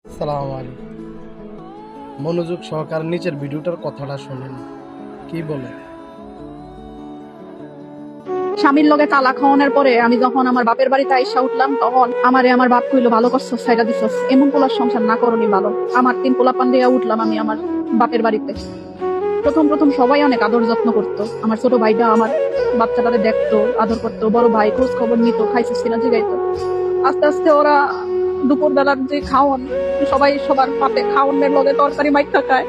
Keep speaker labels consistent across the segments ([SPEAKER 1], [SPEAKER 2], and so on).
[SPEAKER 1] সালাম আলাইকুম। মনোযোগ সহকারে নিচের ভিডিওটার কথাটা শোনেন কি বলে।
[SPEAKER 2] স্বামীর লগে তালাক হওয়ার পরে আমি যখন আমার বাপের বাড়িতে আইসা উঠলাম, তখন আমার বাপ কইলো, ভালো করছস, সাইডা দিছস, এমন পোলার সংসার না করনি ভালো। আমার 3 পোলা পান দিয়া উঠলাম আমি আমার বাপের বাড়িতে। প্রথম প্রথম সবাই অনেক আদর যত্ন করতো। আমার ছোট ভাইটা আমার বাচ্চাটারে দেখতো, আদর করতো, বড় ভাই খোঁজ খবর নিত, খাইছিস কিনা জিগাইতো। আস্তে আস্তে ওরা দুপুর বেলার যে খাওয়ান, সবাই সবার পাতে খাওয়ানোর লগে তরকারি মাইখা খায়।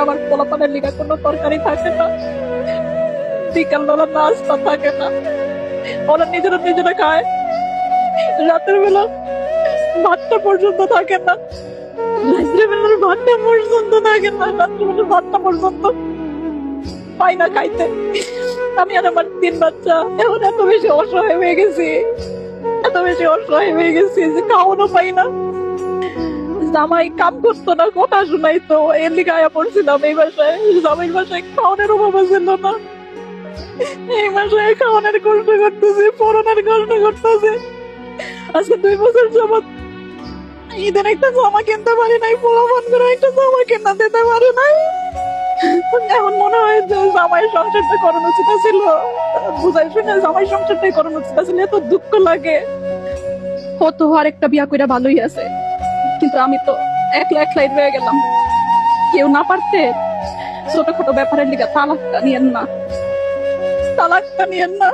[SPEAKER 2] আমার পোলাপানের লিগা কোনো তরকারি থাকে না, বিকাল বেলা নাস্তা থাকে না, ওরা নিজেরা খায়। রাতের বেলা ভাতটা পর্যন্ত থাকে না, রাত্রে বেলার ভাতটা পর্যন্ত থাকে না, রাত্রে বেলার ভাতটা পর্যন্ত পাই না খাইতে। আমি আর আমার 3 বাচ্চা এখন এত বেশি অসহায় হয়ে গেছি, এত বেশি অসহায় হয়ে গেছি যে খাওয়ানো পাই না। জামাই কাম করতো না, কথা শুনাইতো, এর লিগে আয়া পড়ছিলাম এই বাসায়। জামাইয়ের বাসায় খাওয়ানোর অভাব ছিল না, এই মাসে খাওয়ানোর কষ্ট করতেছি, পড়ানোর কষ্ট করতেছি। আজকে 2 বছর যাবত ঈদের একটা জামা কিনতে পারি নাই, পোলা মন করে একটা জামা কিনা দিতে পারি নাই। এখন মনে হয় যে জামাই সংসারটা করানো উচিত ছিল, বুঝাই শুনে জামাই সংসারটাই করানো উচিত ছিল। এত দুঃখ লাগে। হতো আর একটা বিয়া কইরা ভালোই আছে, কিন্তু আমি তো একলা একলাই রয়ে গেলাম। কেউ না পারতে ছোটখাটো ব্যাপারের লিগা তালাকটা নিয়েন না, তালাকটা নিয়েন না।